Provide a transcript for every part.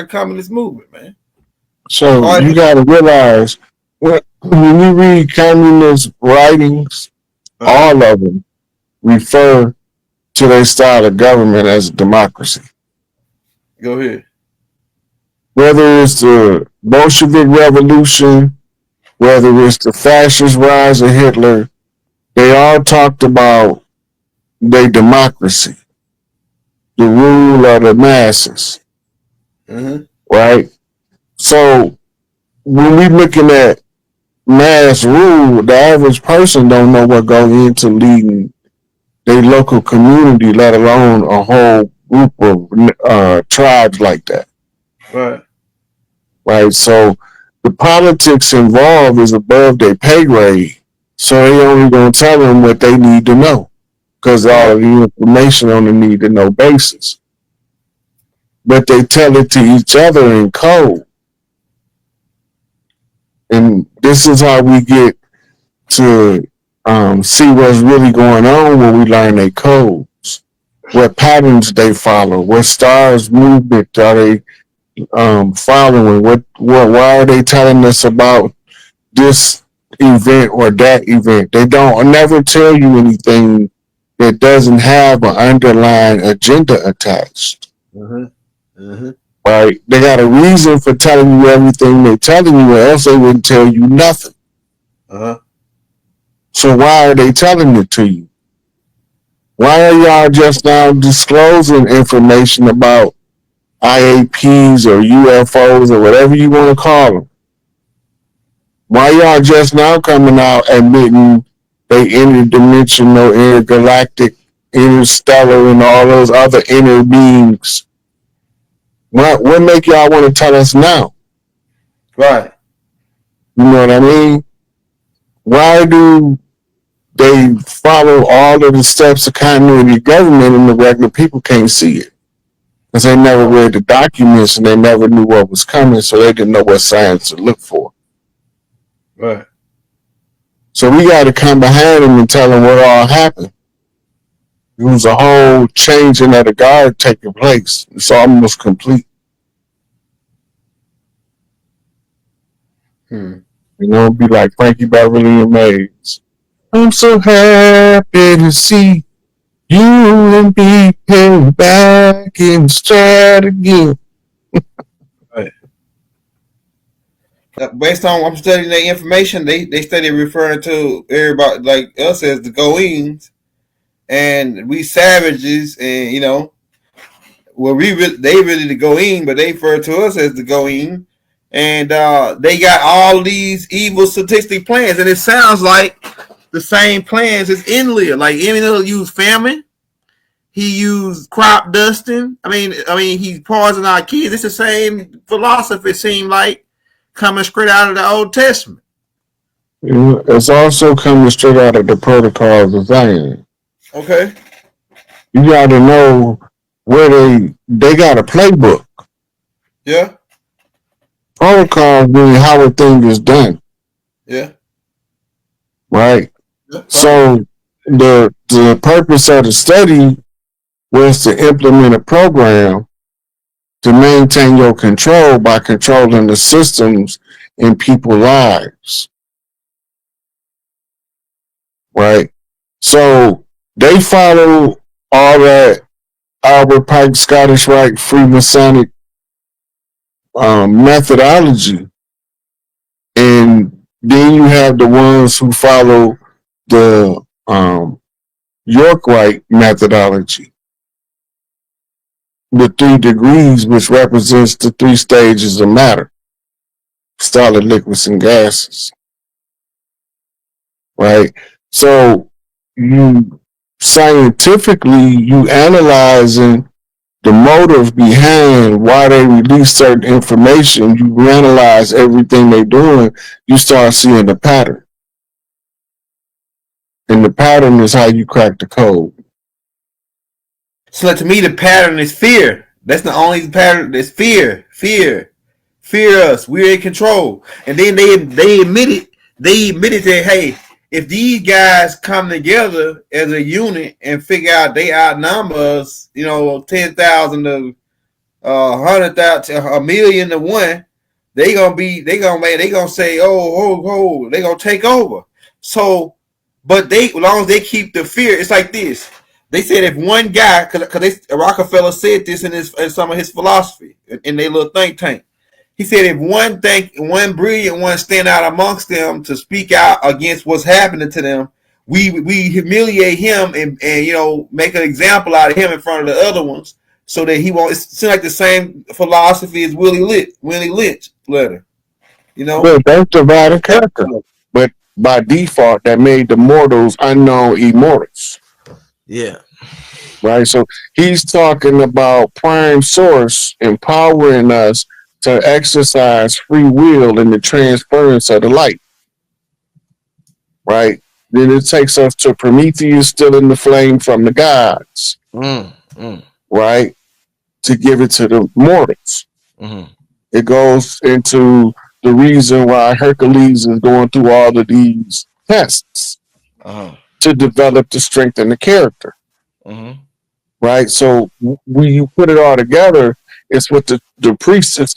a communist movement, man. So Or you got to realize when you read communist writings, all of them refer to their style of government as a democracy. go ahead. Whether it's the Bolshevik Revolution, whether it's the fascist rise of Hitler, they all talked about their democracy, the rule of the masses, right? So when we looking at mass rule, the average person don't know what goes into leading their local community, let alone a whole group of tribes like that. Right. Right. So the politics involved is above their pay grade. So they only gonna tell them what they need to know because all of the information on the need to know basis. But they tell it to each other in code. And this is how we get to see what's really going on when we learn their codes, what patterns they follow, what stars movement are they following, why are they telling us about this event or that event. They don't never tell you anything that doesn't have an underlying agenda attached. Right? They got a reason for telling you everything they're telling you, or else they wouldn't tell you nothing. So why are they telling it to you? Why are y'all just now disclosing information about IAPs or UFOs or whatever you want to call them? Why y'all just now coming out admitting they interdimensional, intergalactic, interstellar, and all those other inner beings? What make y'all want to tell us now? Right. You know what I mean? Why do they follow all of the steps of continuity government and the regular people can't see it? Because they never read the documents and they never knew what was coming, so they didn't know what science to look for. Right. So we got to come behind them and tell them what all happened. It was a whole changing of the guard taking place. It's almost complete. You know, it'd be like Frankie Beverly and Mays. I'm so happy to see you and me back in stride again. Right. Based on I'm studying the information, they study referring to everybody like us as the goings, and we savages, and well, they really the going, but they refer to us as the going, and they got all these evil statistic plans, and it sounds like the same plans as Enlil. Like Enlil used famine, he used crop dusting. I mean, he's poisoning our kids. It's the same philosophy. It seemed like coming straight out of the Old Testament. It's also coming straight out of the protocols of Zion. Okay. You got to know where they got a playbook. Yeah. Protocol mean how a thing is done. Yeah. Right. Yeah. So the purpose of the study was to implement a program to maintain your control by controlling the systems in people's lives. Right. So they follow all that Albert Pike, Scottish Rite, Freemasonic methodology. And then you have the ones who follow the York Rite methodology. The 3 degrees, which represents the 3 stages of matter: solid, liquids, and gases. Right? So you scientifically, you analyzing the motive behind why they release certain information, you analyze everything they're doing, you start seeing the pattern. And the pattern is how you crack the code. So to me, the pattern is fear. That's the only pattern. It's fear. Fear us. We're in control. And then they admitted that, hey, if these guys come together as a unit and figure out they outnumber us, 10,000 to 100,000, a million to one, they gonna say, they gonna take over. So, but as long as they keep the fear, it's like this. They said if one guy, because Rockefeller said this in some of his philosophy in their little think tank. He said if one brilliant one stand out amongst them to speak out against what's happening to them, we humiliate him and make an example out of him in front of the other ones, so that he won't. It seems like the same philosophy as Willie Lynch letter. You know. Well, that's dividing character. But by default, that made the mortals unknown immortals. Yeah. Right? So he's talking about prime source empowering us to exercise free will in the transference of the light. Right? Then it takes us to Prometheus still in the flame from the gods. Right? To give it to the mortals. Mm-hmm. It goes into the reason why Hercules is going through all of these tests to develop the strength in the character. Mm-hmm. Right? So when you put it all together, it's what the priest is.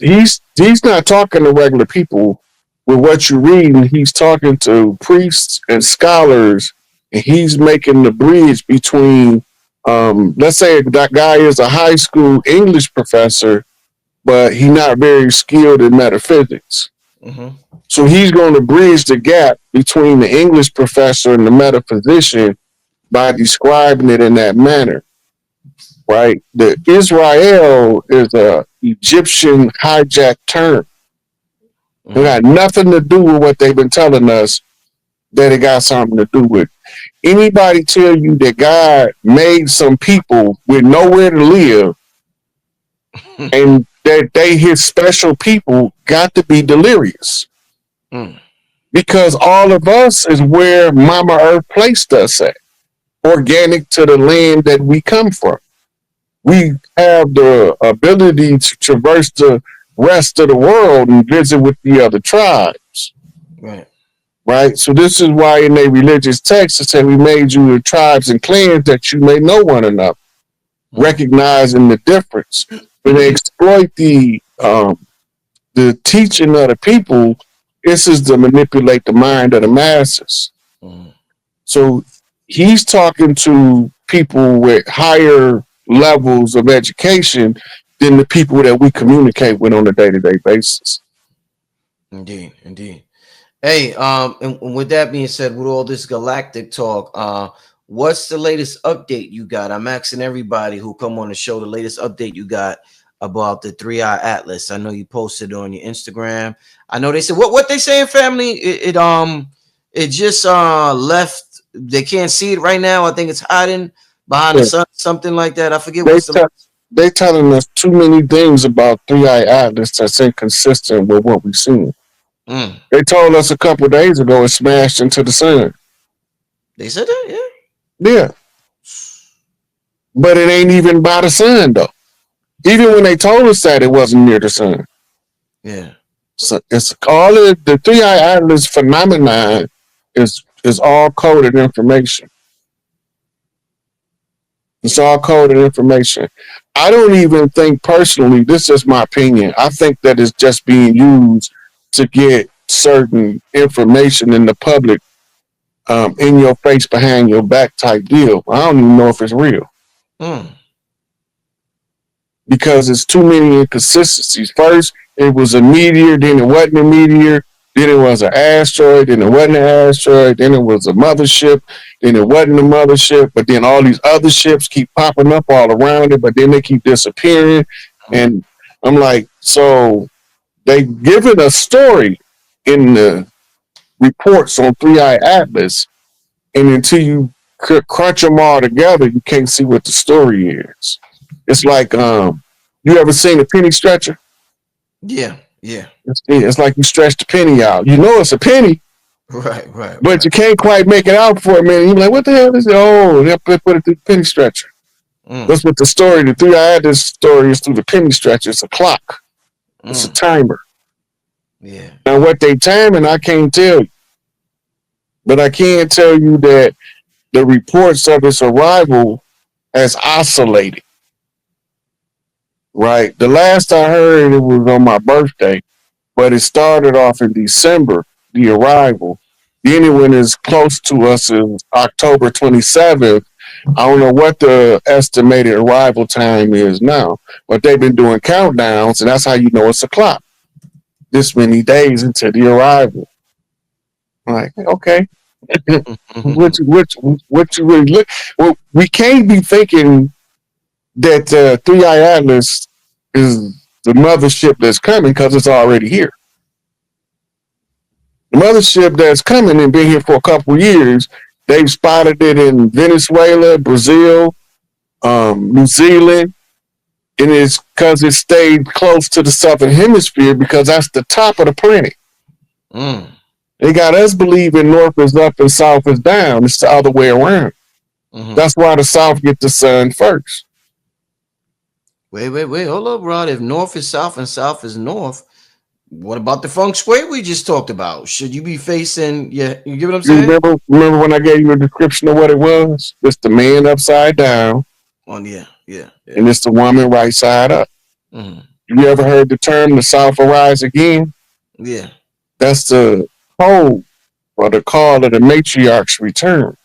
He's not talking to regular people with what you read, and he's talking to priests and scholars, and he's making the bridge between let's say that guy is a high school English professor, but he's not very skilled in metaphysics. Mm-hmm. So he's going to bridge the gap between the English professor and the metaphysician by describing it in that manner. Right? The Israel is a Egyptian hijacked term. It got nothing to do with what they've been telling us that it got something to do with. Anybody tell you that God made some people with nowhere to live and that they his special people got to be delirious. Because all of us is where Mama Earth placed us at, organic to the land that we come from. We have the ability to traverse the rest of the world and visit with the other tribes. Right? So this is why in their religious texts it said we made you the tribes and clans that you may know one another, recognizing the difference. When they exploit the teaching of the people, this is to manipulate the mind of the masses. So he's talking to people with higher levels of education than the people that we communicate with on a day-to-day basis. Indeed. Hey, and with that being said, with all this galactic talk, what's the latest update you got? I'm asking everybody who come on the show the latest update you got about the 3-Eye Atlas. I know you posted on your Instagram. I know they said what they saying, family. It just left. They can't see it right now. I think it's hiding behind the sun, something like that. I forget what's they telling us too many things about 3-Eye Atlas that's inconsistent with what we've seen. They told us a couple of days ago it smashed into the sun. They said that, yeah. But it ain't even by the sun though. Even when they told us that, it wasn't near the sun. Yeah. So it's all of the 3-Eye Atlas phenomenon is all coded information. It's all coded information. I don't even think personally, this is my opinion, I think that it's just being used to get certain information in the public in your face, behind your back type deal. I don't even know if it's real. Because it's too many inconsistencies. First, it was a meteor, then it wasn't a meteor, then it was an asteroid, then it wasn't an asteroid, then it was a mothership, then it wasn't a mothership, but then all these other ships keep popping up all around it, but then they keep disappearing. And I'm like, so they given a story in the reports on 3-Eye Atlas, and until you crunch them all together, you can't see what the story is. It's like, you ever seen a penny stretcher? Yeah. It's like you stretch the penny out. You know it's a penny. Right. But you can't quite make it out for a minute. You're like, what the hell is it? Oh, they put it through the penny stretcher. That's what the story, the 3-Eye Atlas story is through the penny stretcher. It's a clock. It's a timer. Yeah. Now what they timing, I can't tell you. But I can tell you that the reports of its arrival has oscillated. right? The last I heard, it was on my birthday, but it started off in December, the arrival. Then it went as close to us as October 27th. I don't know what the estimated arrival time is now, but they've been doing countdowns, and that's how you know it's a clock. This many days into the arrival. Like, okay, what you really look? Well, we can't be thinking that 3i Atlas is the mothership that's coming because it's already here. The mothership that's coming and been here for a couple of years, they've spotted it in Venezuela, Brazil, New Zealand, and it's because it stayed close to the southern hemisphere because that's the top of the planet. Mm. They got us believing north is up and south is down. It's the other way around. Mm-hmm. That's why the south get the sun first. Wait. Hold up, Rod. If north is south and south is north, what about the feng shui we just talked about? Should you be facing? Yeah, you get what I'm You saying? remember when I gave you a description of what it was? It's the man upside down, Yeah. and it's the woman right side up. Mm-hmm. You ever heard the term "the South will rise again"? Yeah. That's the code or the call of the matriarch's return.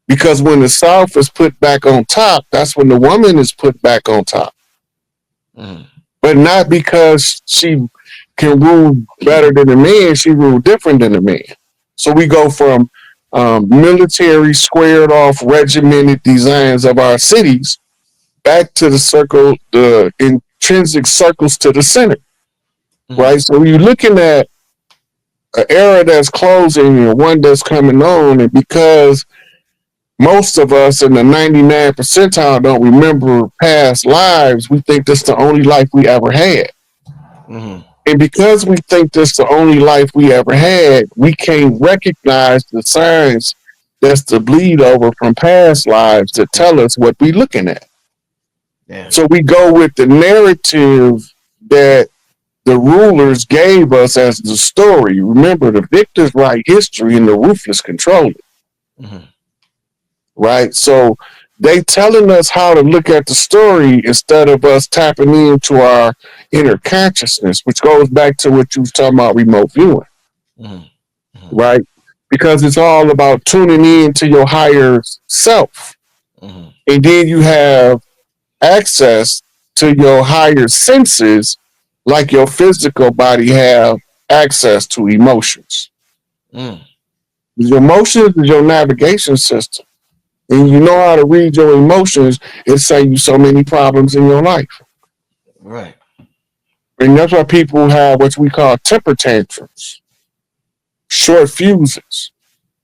Because when the South is put back on top, that's when the woman is put back on top. Mm-hmm. But not because she can rule better than a man, she ruled different than a man. So we go from military, squared off, regimented designs of our cities back to the intrinsic circles to the center, Mm-hmm. right? So you're looking at an era that's closing and one that's coming on, and because most of us in the 99 percentile don't remember past lives, we think this is the only life we ever had. Mm-hmm. And because we think this is the only life we ever had, we can't recognize the signs that's the bleed over from past lives that tell us what we're looking at. Yeah. So we go with the narrative that the rulers gave us as the story. Remember, the victors write history and the ruthless control it. Mm-hmm. Right? So they telling us how to look at the story instead of us tapping into our inner consciousness, which goes back to what you was talking about remote viewing. Mm-hmm. Right? Because it's all about tuning in to your higher self. Mm-hmm. And then you have access to your higher senses, like your physical body have access to emotions. Mm. Your emotions is your navigation system. And you know how to read your emotions, it saves you so many problems in your life. Right. And that's why people have what we call temper tantrums, short fuses,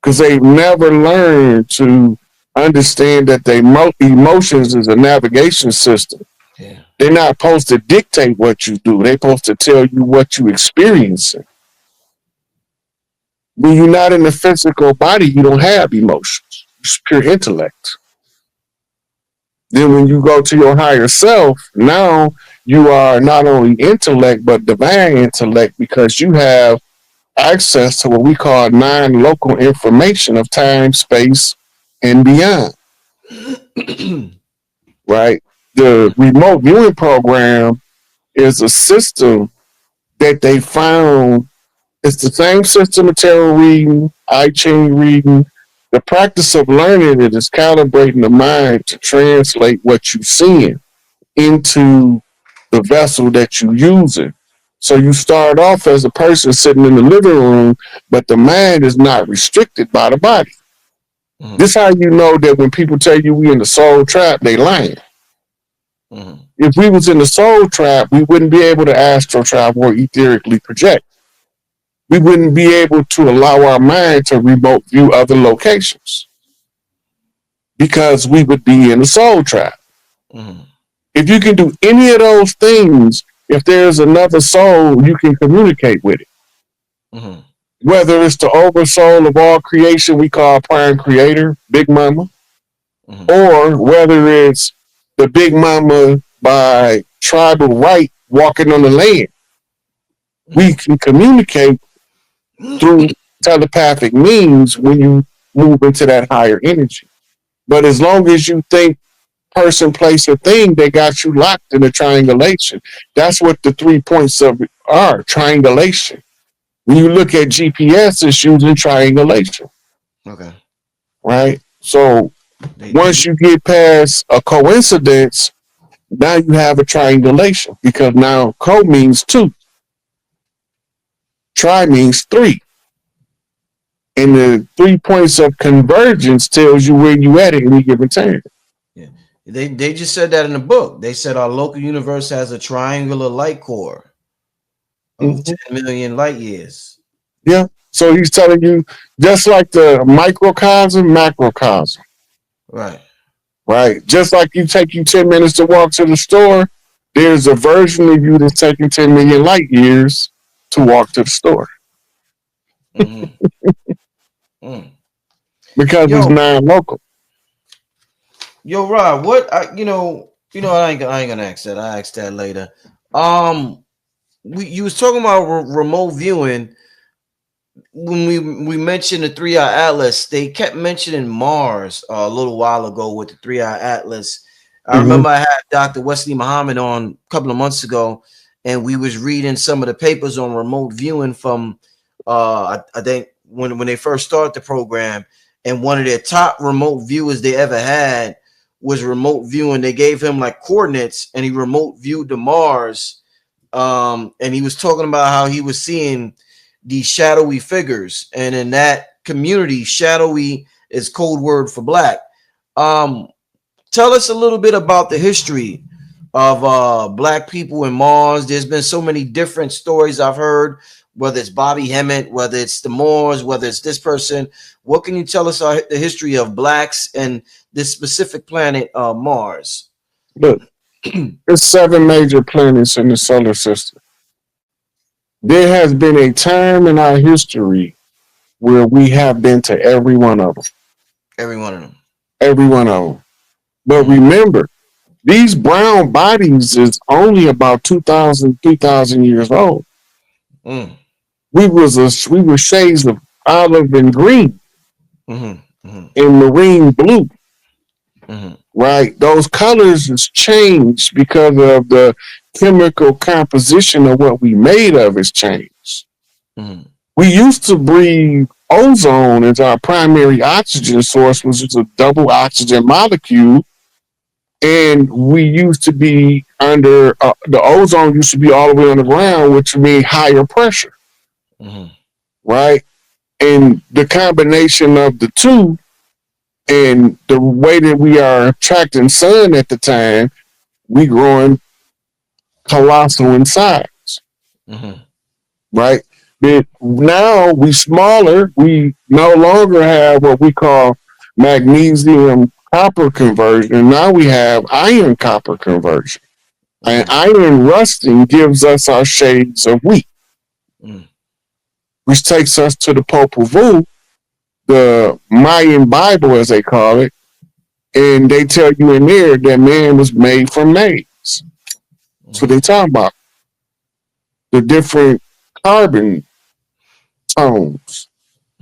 because they've never learned to understand that they emotions is a navigation system. Yeah. They're not supposed to dictate what you do. They're supposed to tell you what you experience. When you're not in the physical body, you don't have emotions. It's pure intellect. Then when you go to your higher self, now you are not only intellect, but divine intellect because you have access to what we call non-local information of time, space, and beyond. Right? The remote viewing program is a system that they found. It's the same system of tarot reading, I Ching reading. The practice of learning it is calibrating the mind to translate what you're seeing into the vessel that you're using. So you start off as a person sitting in the living room, but the mind is not restricted by the body. Mm-hmm. This is how you know that when people tell you we in the soul trap, they lying. Mm-hmm. If we was in the soul trap, we wouldn't be able to astral travel or etherically project. We wouldn't be able to allow our mind to remote view other locations because we would be in the soul trap. Mm-hmm. If you can do any of those things, if there's another soul, you can communicate with it. Mm-hmm. Whether it's the oversoul of all creation we call Prime Creator, Big Mama, mm-hmm. or whether it's the Big Mama by tribal right walking on the land, mm-hmm. we can communicate through telepathic means when you move into that higher energy. But as long as you think person, place, or thing, they got you locked in a triangulation. That's what the 3 points of it are, triangulation. When you look at GPS, it's using triangulation, Okay. right? So They once you get past a coincidence, now you have a triangulation because now co means two, tri means three. And the 3 points of convergence tells you where you at any given time. yeah. They just said that in the book. They said our local universe has a triangular light core of Mm-hmm. 10 million light years. Yeah. So he's telling you, just like the microcosm, macrocosm, Right. right? Just like you take you 10 minutes to walk to the store, there's a version of you that's taking 10 million light years to walk to the store Mm-hmm. Mm. because it's Yo, non-local. yo, Rob, I ain't gonna ask that. I ask that later. You was talking about remote viewing when we mentioned the 3 Eye Atlas. They kept mentioning Mars a little while ago with the 3 Eye Atlas. I Mm-hmm. remember I had Dr. Wesley Muhammad on a couple of months ago, and we was reading some of the papers on remote viewing from I think when they first started the program, and one of their top remote viewers they ever had was remote viewing. They gave him like coordinates, and he remote viewed the Mars. And he was talking about how he was seeing these shadowy figures, and in that community, shadowy is code word for black. Um, Tell us a little bit about the history of black people in Mars. There's been so many different stories I've heard, whether it's Bobby Hemmett, whether it's the Moors, whether it's this person. What can you tell us the history of blacks and this specific planet, Mars? Look, there's 7 major planets in the solar system. There has been a time in our history where we have been to every one of them. Every one of them. Every one of them. But Mm-hmm. remember, these brown bodies is only about 2,000, 3,000 years old. Mm. We were shades of olive and green Mm-hmm. Mm-hmm. and marine blue, Mm-hmm. right? Those colors has changed because of the chemical composition of what we made of has changed. Mm-hmm. We used to breathe ozone as our primary oxygen source, which is a double oxygen molecule. And we used to be under the ozone used to be all the way on the ground, which means higher pressure, Mm-hmm. right? And the combination of the two and the way that we are attracting sun at the time, we growing colossal in size, Mm-hmm. right? But now we smaller. We no longer have what we call magnesium copper conversion. Now we have iron copper conversion. And Mm-hmm. iron rusting gives us our shades of wheat, Mm-hmm. which takes us to the Popol Vuh, the Mayan Bible, as they call it. And they tell you in there that man was made from maize. That's what Mm-hmm. they talk about. The different carbon tones.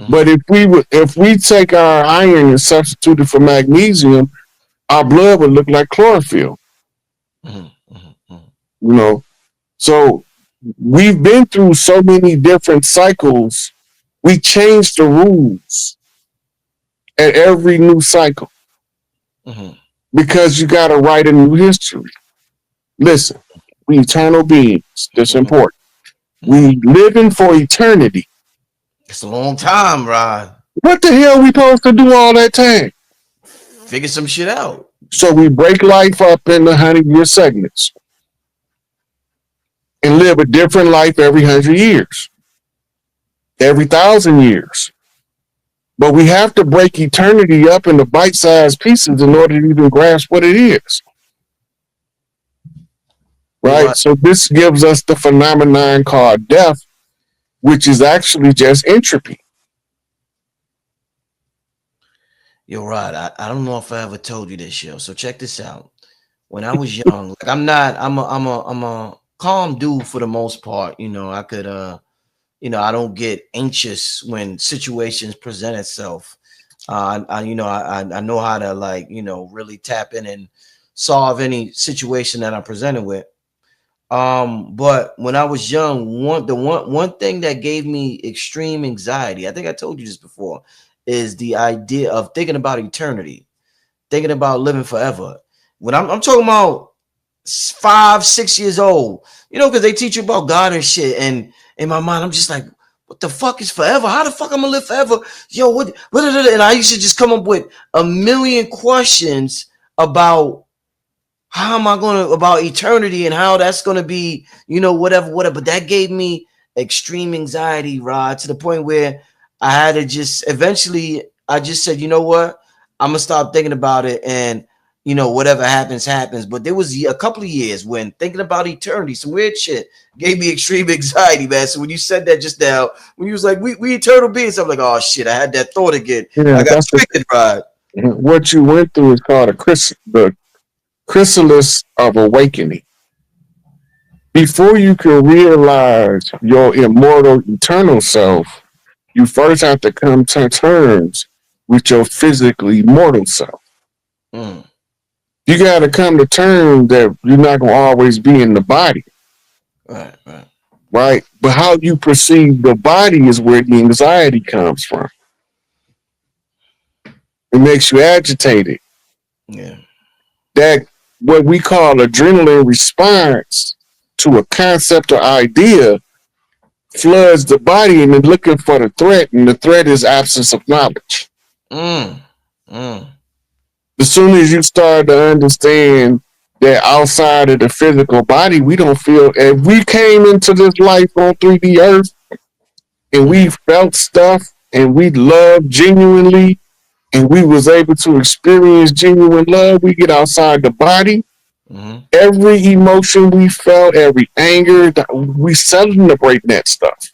But Mm-hmm. if we take our iron and substitute it for magnesium, our blood would look like chlorophyll. Mm-hmm. Mm-hmm. You know, so we've been through so many different cycles. We change the rules at every new cycle Mm-hmm. because you got to write a new history. Listen, we eternal beings. That's Mm-hmm. important. Mm-hmm. We living for eternity. It's a long time, Rod. What the hell we supposed to do all that time? Figure some shit out. So we break life up into 100-year segments and live a different life every 100 years, every 1,000 years. But we have to break eternity up into bite-sized pieces in order to even grasp what it is. You're Right? right. So this gives us the phenomenon called death, which is actually just entropy. You're right. I don't know if I ever told you this, yo. So check this out. When I was young, like I'm a calm dude for the most part. I could I don't get anxious when situations present itself. I know how to, like, really tap in and solve any situation that I'm presented with. But when I was young, one thing that gave me extreme anxiety, I think I told you this before, is the idea of thinking about eternity, thinking about living forever. When I'm talking about 5, 6 years old, because they teach you about God and shit, and in my mind, I'm just like, what the fuck is forever? How the fuck I'm gonna live forever? Yo, what? And I used to just come up with a million questions about how am I going to about eternity and how that's going to be, whatever. But that gave me extreme anxiety, Rod, to the point where I had to just eventually, I just said, you know what? I'm going to stop thinking about it, and, whatever happens, happens. But there was a couple of years when thinking about eternity, some weird shit gave me extreme anxiety, man. So when you said that just now, when you was like, we eternal beings, I'm like, oh shit, I had that thought again. Yeah, I got triggered, Rod. what you went through is called the chrysalis of awakening. Before you can realize your immortal eternal self, you first have to come to terms with your physically mortal self. Mm. You got to come to terms that you're not going to always be in the body. Right. Right? But how you perceive the body is where the anxiety comes from. It makes you agitated. Yeah. That what we call adrenaline response to a concept or idea floods the body and then looking for the threat, and the threat is absence of knowledge. Mm. As soon as you start to understand that outside of the physical body, we don't feel. If we came into this life on 3D Earth and we felt stuff and we loved genuinely and we was able to experience genuine love, we get outside the body. Mm-hmm. Every emotion we felt, every anger, we celebrate that stuff.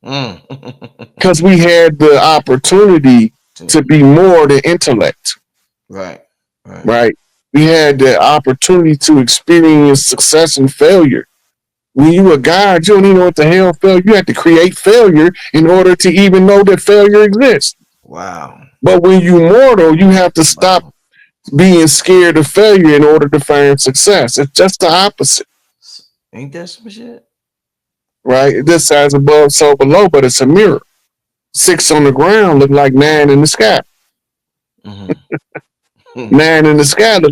Because we had the opportunity to be more than intellect. Right. We had the opportunity to experience success and failure. When you a God, you don't even know what the hell failure. You have to create failure in order to even know that failure exists. Wow. But when you mortal, you have to stop being scared of failure in order to find success. It's just the opposite. Ain't that some shit? Right? This side's above, so below, but it's a mirror. 6 on the ground look like 9 in the sky. Mm-hmm. 9 in the sky look like